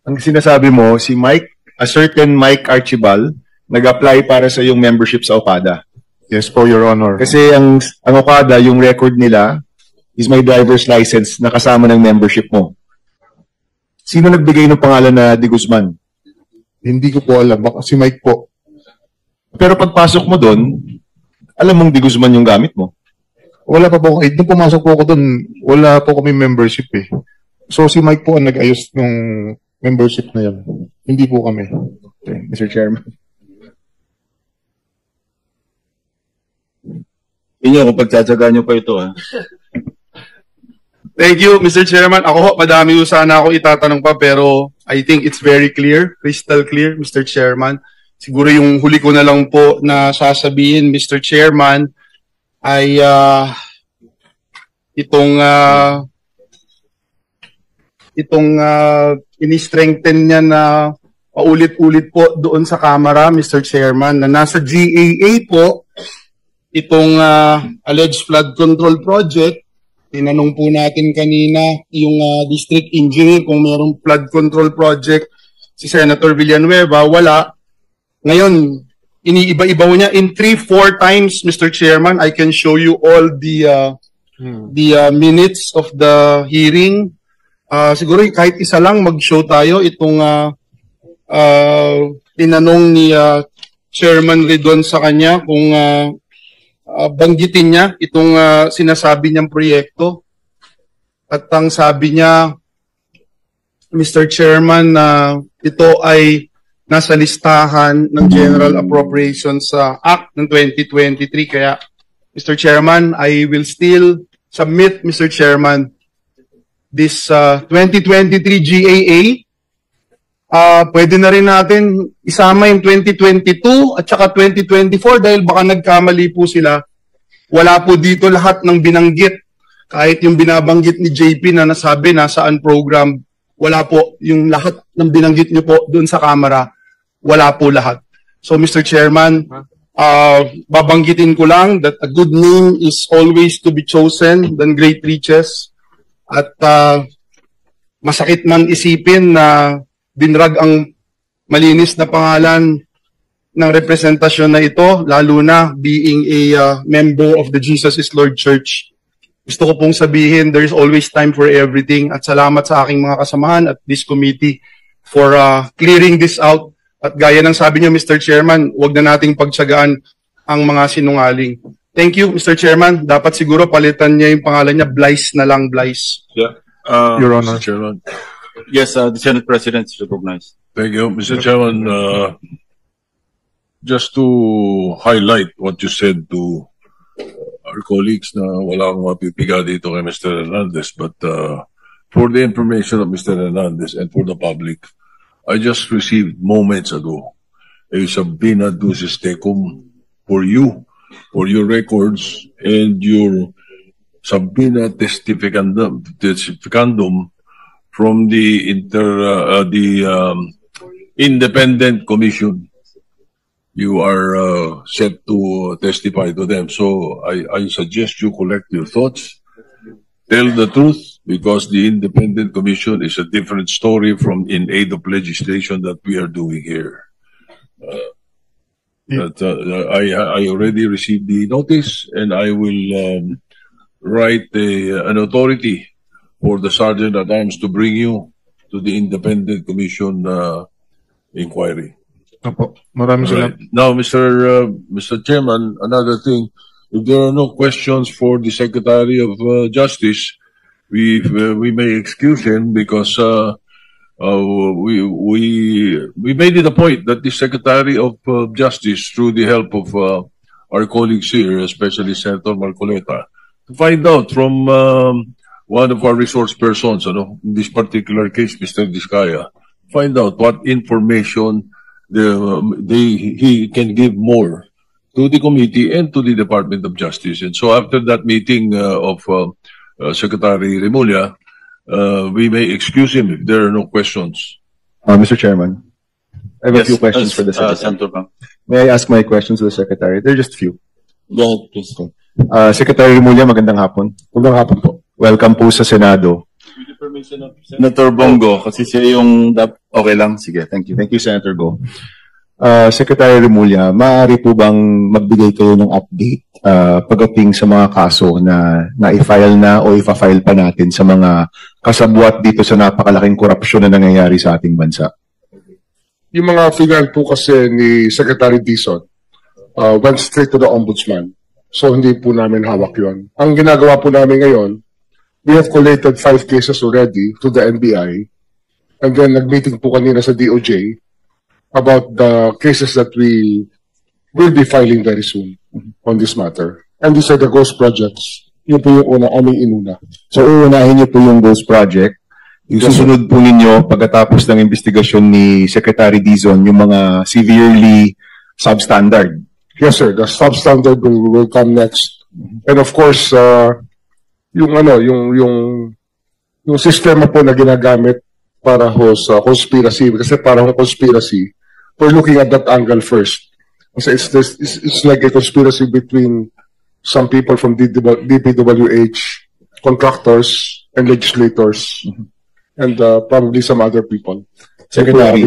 Ang sinasabi mo, si Mike, a certain Mike Archibald, nag-apply para sa yung membership sa Okada. Yes po, Your Honor. Kasi ang Okada, yung record nila is my driver's license na kasama ng membership mo. Sino nagbigay ng pangalan na De Guzman? Hindi ko po alam. Baka si Mike po. Pero pagpasok mo doon, alam mong De Guzman yung gamit mo. Wala pa po. Nung pumasok po ako doon, wala po kami membership eh. So si Mike po ang nag-ayos ng membership na yan. Hindi po kami. Okay, Mr. Chairman. Inyo kung pagtsatsagaan nyo pa ito, ha? Thank you, Mr. Chairman. Ako, madami yung sana ako itatanong pa, pero I think it's very clear, crystal clear, Mr. Chairman. Siguro yung huli ko na lang po na sasabihin, Mr. Chairman, ay itong ini-strengthen niya na paulit-ulit po doon sa Kamara, Mr. Chairman, na nasa GAA po itong alleged flood control project. Tinanong po natin kanina yung district engineer kung mayroong flood control project si Senator Villanueva. Wala. Ngayon, iniiba-iba niya in 3-4 times, Mr. Chairman. I can show you all the minutes of the hearing. Siguro kahit isa lang mag-show tayo itong tinanong ni Chairman Redon sa kanya kung banggitin niya itong sinasabi niyang proyekto. At ang sabi niya, Mr. Chairman, na ito ay nasa listahan ng General Appropriations Act ng 2023. Kaya, Mr. Chairman, I will still submit, Mr. Chairman, this 2023 GAA. Pwede na rin natin isama yung 2022 at saka 2024 dahil baka nagkamali po sila. Wala po dito lahat ng binanggit. Kahit yung binabanggit ni JP na nasabi nasaan program, wala po yung lahat ng binanggit niyo po doon sa Kamara. Wala po lahat. So Mr. Chairman, babanggitin ko lang that a good name is always to be chosen than great riches. At masakit man isipin na binrag ang malinis na pangalan ng representasyon na ito, lalo na being a member of the Jesus is Lord Church. Gusto ko pong sabihin, there is always time for everything. At salamat sa aking mga kasamahan at this committee for clearing this out. At gaya ng sabi niyo, Mr. Chairman, huwag na nating pagtsagaan ang mga sinungaling. Thank you, Mr. Chairman. Dapat siguro palitan niya yung pangalan niya, Blyce na lang, Blyce. Yeah. Your Honor. Mr. Chairman. Yes, the Senate President is recognized. Thank you. Mr. Chairman, just to highlight what you said to our colleagues na wala akong mapipiga dito kay Mr. Hernandez, but for the information of Mr. Hernandez and for the public, I just received moments ago a subpoena ducis tecum for you, for your records, and your subpoena testificandum from the independent commission. You are set to testify to them. So I suggest you collect your thoughts, tell the truth, because the independent commission is a different story from in aid of legislation that we are doing here. I already received the notice, and I will write an authority for the Sergeant at Arms to bring you to the Independent Commission inquiry. Opo. Maraming salamat. Now, Mr. Chairman, another thing, if there are no questions for the Secretary of Justice, we may excuse him because we made it a point that the Secretary of Justice, through the help of our colleagues here, especially Senator Marcoleta, to find out from one of our resource persons, in this particular case, Mr. Diskaya, find out what information he can give more to the committee and to the Department of Justice. And so after that meeting of Secretary Remulla, we may excuse him if there are no questions. Mr. Chairman, I have a few questions for the Secretary. May I ask my questions to the Secretary? They're just few. Go ahead, please. Secretary Remulla, magandang hapon. Magandang hapon po. Welcome po sa Senado. Senator Bongo, kasi siya yung... Okay lang, sige, thank you. Thank you, Senator Go. Secretary Remulla, maaari po bang magbigay kayo ng update pagdating sa mga kaso na na-file na o ipa-file pa natin sa mga kasabwat dito sa napakalaking korupsyon na nangyayari sa ating bansa? Yung mga final po kasi ni Secretary Dizon went straight to the Ombudsman. So hindi po namin hawak yun. Ang ginagawa po namin ngayon, we have collated 5 cases already to the NBI. And then nag-meeting po kanina sa DOJ about the cases that we will be filing very soon on this matter. And these are the ghost projects. Yun po yung aming inuna. So, uunahin niyo po yung ghost project. Yung susunod po ninyo pagkatapos ng investigasyon ni Secretary Dizon, yung mga severely substandard. Yes, sir. The substandard will come next. And of course, yung sistema po na ginagamit para ho sa conspiracy, kasi parang conspiracy, we're looking at that angle first. Kasi it's like a conspiracy between some people from DPWH, contractors, and legislators, and probably some other people. Secretary,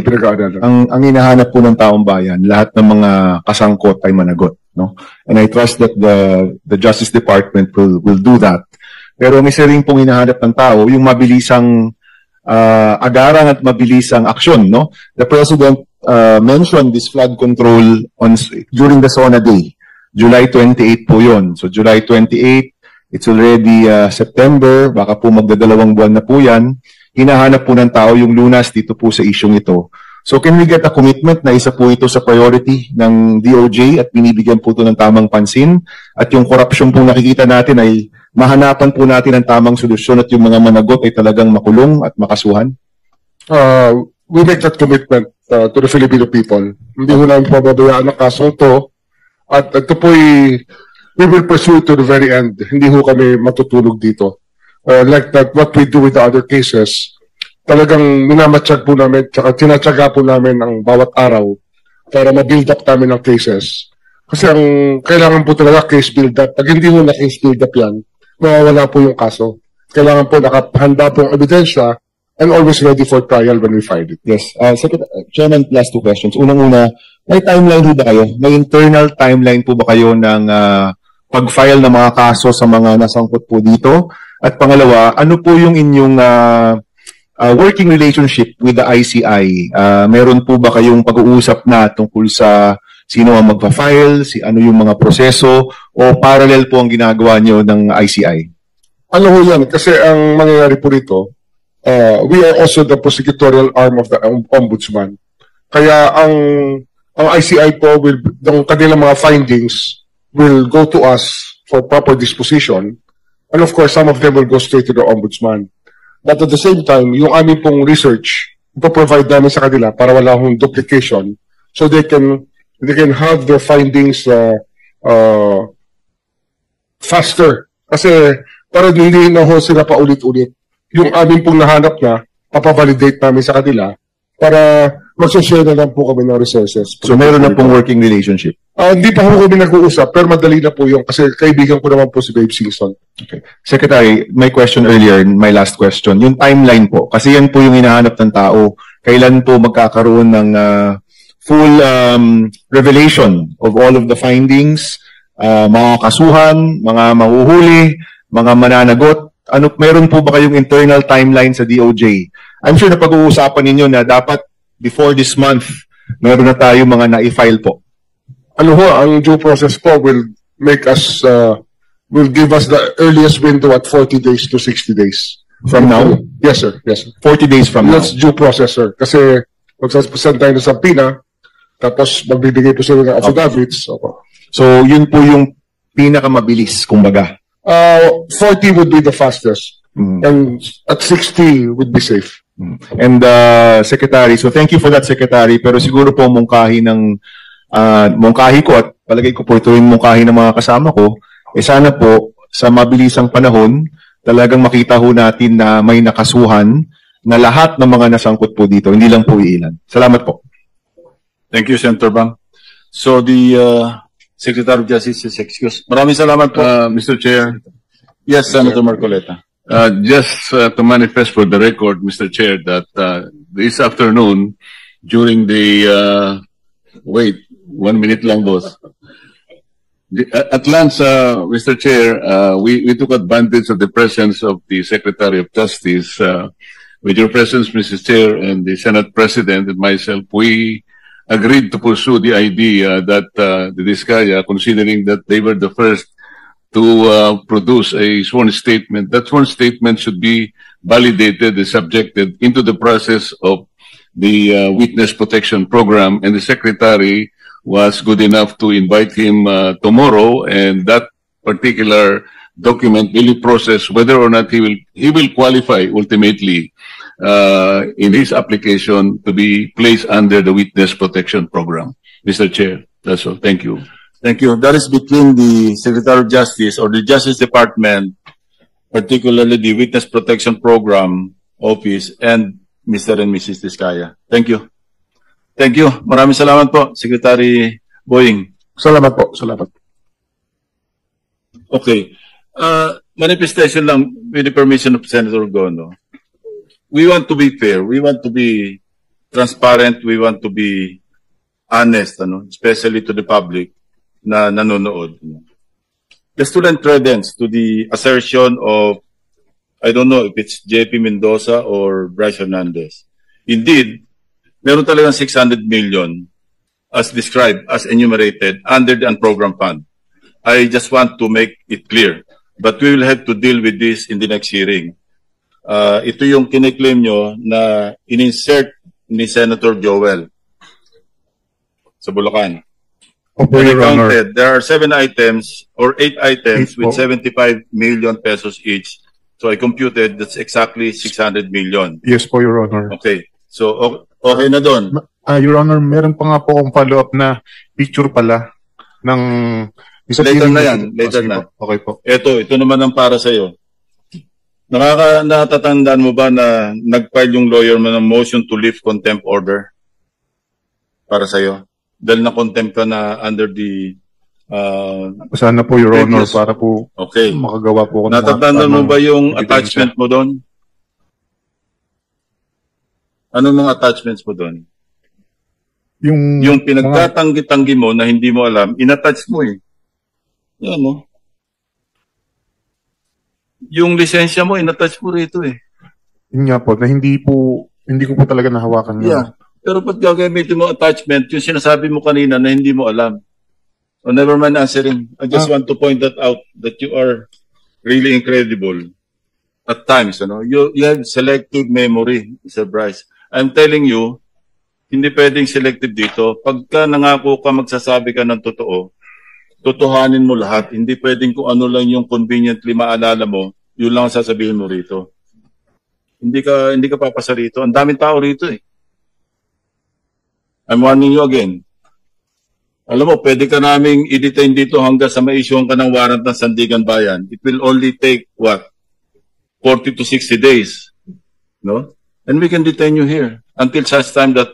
ang hinahanap po ng taong bayan, lahat ng mga kasangkot ay managot, no? And I trust that the Justice Department will do that. Pero ang isa rin pong hinahanap ng tao, yung mabilisang agaran at mabilisang aksyon, no? The President mentioned this flood control during the SONA Day. July 28 po yun. So July 28, it's already September, baka po magdadalawang buwan na po yan. Hinahanap po ng tao yung lunas dito po sa isyong ito. So can we get a commitment na isa po ito sa priority ng DOJ at binibigyan po ito ng tamang pansin? At yung corruption po nakikita natin ay mahanapan po natin ang tamang solusyon at yung mga managot ay talagang makulong at makasuhan? We make that commitment to the Filipino people. Hindi ko namin pababayaan ang kasong to. At ito po we will pursue to the very end. Hindi ho kami matutulog dito. Like that, what we do with the other cases, talagang minamatsyag po namin, tsaka tinatsaga po namin ang bawat araw para ma-build up namin ang cases. Kasi ang kailangan po talaga case build up. Pag hindi mo na case build up yan, mawawala po yung kaso. Kailangan po nakahanda po ang ebidensya and always ready for trial when we file it. Yes. Chairman, last 2 questions. Unang-una, may timeline po ba kayo? May internal timeline po ba kayo ng pag-file ng mga kaso sa mga nasangkot po dito? At pangalawa, ano po yung inyong working relationship with the ICI? Meron po ba kayong pag-uusap na tungkol sa sino ang magpa-file, ano yung mga proseso, o parallel po ang ginagawa nyo ng ICI? Ano ho yan? Kasi ang mangyayari po rito, we are also the prosecutorial arm of the Ombudsman. Kaya ang ICI po, ang kanilang mga findings will go to us for proper disposition. And of course, some of them will go straight to the Ombudsman. But at the same time, yung aming pong research, ipoprovide namin sa kanila para wala hong duplication, so they can have their findings faster. Kasi para hindi na ho sila pa ulit-ulit. Yung aming pong nahanap na, papavalidate namin sa kanila para mag-share na lang po kami ng resources. So meron na pong working relationship? Hindi pa po kami nag-uusap, pero madali na po yung kasi kaibigan ko naman po si Babe Singson. Okay. Secretary, my question earlier, my last question, yung timeline po, kasi yan po yung hinahanap ng tao, kailan po magkakaroon ng full revelation of all of the findings, mga kasuhan, mga mahuhuli, mga mananagot. Meron po ba kayong internal timeline sa DOJ? I'm sure na pag-uusapan ninyo na dapat before this month, meron na tayo mga na-file po. Ang due process po will make us, will give us the earliest window at 40 days to 60 days. From now? Yes, sir. Yes, sir. 40 days from now? That's due process, sir. Kasi magsasend tayo ng subpoena, tapos magbibigay po sila ng affidavits. Okay. So, yun po yung pinakamabilis, kumbaga. 40 would be the fastest. And at 60 would be safe. And Secretary, so thank you for that, Secretary. Pero siguro po mungkahi ko at palagay ko po ito yung mungkahi ng mga kasama ko, sana po sa mabilisang panahon, talagang makita ho natin na may nakasuhan na lahat ng mga nasangkot po dito, hindi lang po iilan. Salamat po. Thank you, Senator Bang. So the Secretary of Justice is excused. Maraming salamat po. Mr. Chair. Yes, Senator Marcoleta. Just to manifest for the record, Mr. Chair, that this afternoon, during the wait, 1 minute lang, boss. At lunch, Mr. Chair, we took advantage of the presence of the Secretary of Justice. With your presence, Mrs. Chair, and the Senate President and myself, we agreed to pursue the idea that the Diskaya, considering that they were the first to produce a sworn statement, that sworn statement should be validated and subjected into the process of the Witness Protection Program, and the Secretary was good enough to invite him tomorrow, and that particular document will be processed whether or not he will qualify ultimately in his application to be placed under the Witness Protection Program. Mr. Chair, that's all. Thank you. Thank you. That is between the Secretary of Justice or the Justice Department, particularly the Witness Protection Program Office, and Mr. and Mrs. Diskaya. Thank you. Thank you. Maraming salamat po, Secretary Boying. Salamat po, salamat. Okay. Manifestation lang with the permission of Senator Gono. We want to be fair. We want to be transparent. We want to be honest, especially to the public na nanonood. Just to lend credence to the assertion of, I don't know if it's JP Mendoza or Bryce Hernandez. Indeed, meron talagang 600 million as described, as enumerated under the unprogrammed fund. I just want to make it clear. But we will have to deal with this in the next hearing. Ito yung kiniklaim nyo na in-insert ni Senator Joel sa Bulacan. Opo, And I Your Honor. counted, there are 7 items or 8 items Eight with po. 75 million pesos each. So I computed that's exactly 600 million. Yes po, Your Honor. Okay. So okay na doon. Your Honor, meron pa nga po akong follow-up na picture pala ng... Later na yan, later Sige na. po. Okay po. Ito naman ang para sa'yo. Natatandaan mo ba na nag-file yung lawyer mo ng motion to lift contempt order? Para sa'yo? Dahil na-contempt ka na under the... Sana po, Your Honor, Previous. para po Okay. makagawa po ako ng mga Natatandaan mo tamang ba yung ebidensya. attachment mo doon? Anong mga attachments mo doon? Yung pinagtatanggi-tanggi mo na hindi mo alam, inattach mo eh. Yan mo. Yung lisensya mo, inattach mo rito eh. Yun nga po, na hindi ko po talaga nahawakan yun. Yeah. Pero pag gagamitin mo attachment, yung sinasabi mo kanina na hindi mo alam. So never mind answering. I just want to point that out that you are really incredible at times. You have selective memory, Mr. Bryce. I'm telling you, hindi pwedeng selective dito. Pagka nangako ka, magsasabi ka ng totoo, totohanin mo lahat. Hindi pwedeng kung ano lang yung conveniently maalala mo, yun lang ang sasabihin mo rito. Hindi ka papasa rito. Ang daming tao rito eh. I'm warning you again. Alam mo, pwede ka naming i-detain dito hanggang sa ma-issuean ka ng warrant ng Sandigan Bayan. It will only take, 40 to 60 days. No? And we can detain you here until such time that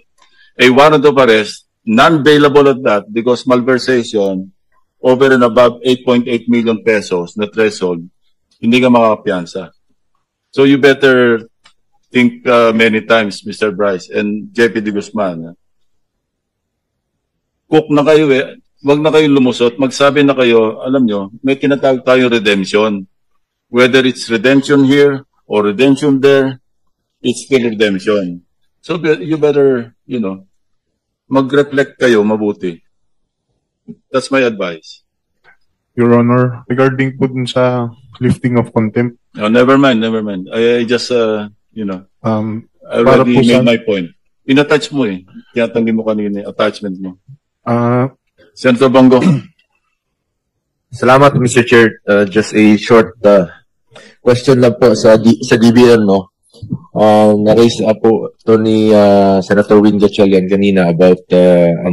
a warrant of arrest, non-bailable at that, because malversation, over and above 8.8 million pesos na threshold, hindi ka makakapiyansa. So you better think many times, Mr. Bryce and JP De Guzman. Cook na kayo eh. Wag na kayong lumusot. Magsabi na kayo, alam nyo, may tinatawag tayong redemption. Whether it's redemption here or redemption there, it's still redemption. So you better, mag-reflect kayo mabuti. That's my advice. Your Honor, regarding po dun sa lifting of contempt, No, never mind. I just, I para already po made sa- my point. In-attach mo eh. Tinatanggi mo kanina, attachment mo. Senator Bongo. Salamat, Mr. Chair. Just a short question lang po sa DBM, no? Na-raise po ito ni Senator Win Gatchalian kanina about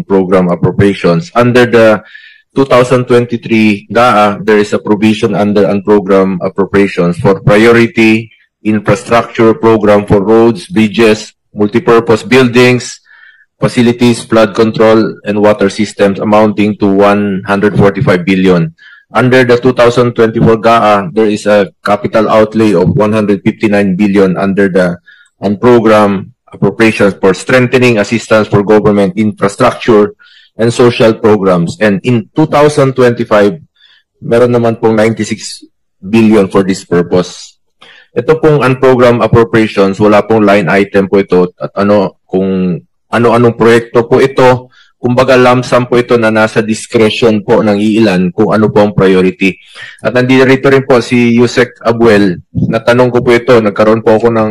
program appropriations. Under the 2023 GAA, there is a provision under unprogrammed appropriations for priority infrastructure program for roads, bridges, multipurpose buildings, facilities, flood control, and water systems amounting to 145 billion. under the 2024 GAA, there is a capital outlay of 159 billion under the program appropriations for strengthening assistance for government infrastructure and social programs. And in 2025, meron naman pong 96 billion for this purpose. Ito pong unprogrammed appropriations, wala pong line item po ito at kung ano-anong proyekto po ito. Kumbaga lump sum po ito na nasa discretion po ng iilan kung ano po ang priority. At nandito rin po si Yusek Abuel. Natanong ko po ito, nagkaroon po ako ng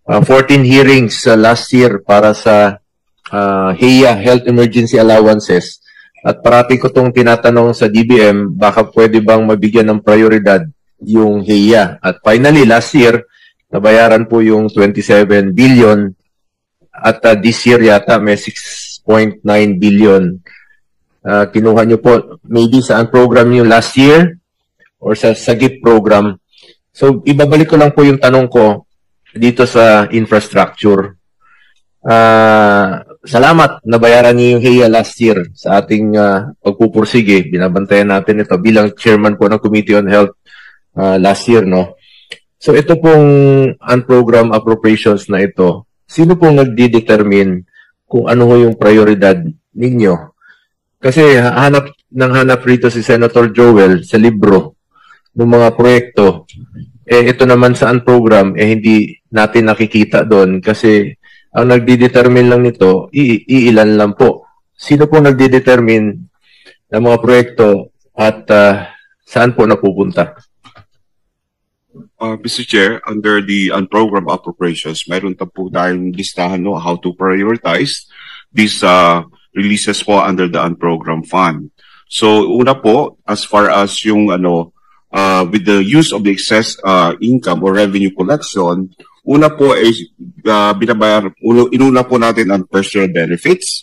14 hearings last year para sa HEA, Health Emergency Allowances. At parati ko itong tinatanong sa DBM, baka pwede bang mabigyan ng prioridad yung HEA. At finally, last year, nabayaran po yung 27 billion. At this year yata may 6.9 billion. Kinuha nyo po, maybe saan program nyo last year or sa GIP program. So, ibabalik ko lang po yung tanong ko dito sa infrastructure. Salamat, nabayaran niyo yung HEA last year sa ating pagpupursige. Binabantayan natin ito bilang chairman po ng Committee on Health last year, no? So, ito pong unprogrammed appropriations na ito, sino pong nagdi-determine kung ano yung prioridad ninyo? Kasi hanap rito si Senator Joel sa libro ng mga proyekto. Ito naman sa unprogram, hindi natin nakikita doon kasi ang nagdi-determine lang nito, iilan lang po. Sino po nagdi-determine ng mga proyekto at saan po napupunta? Mr. Chair, under the unprogrammed appropriations, mayroon po tayong listahan how to prioritize these releases po under the unprogrammed fund. So, una po, as far as yung with the use of the excess income or revenue collection, una po ay inuna po natin ang personal benefits.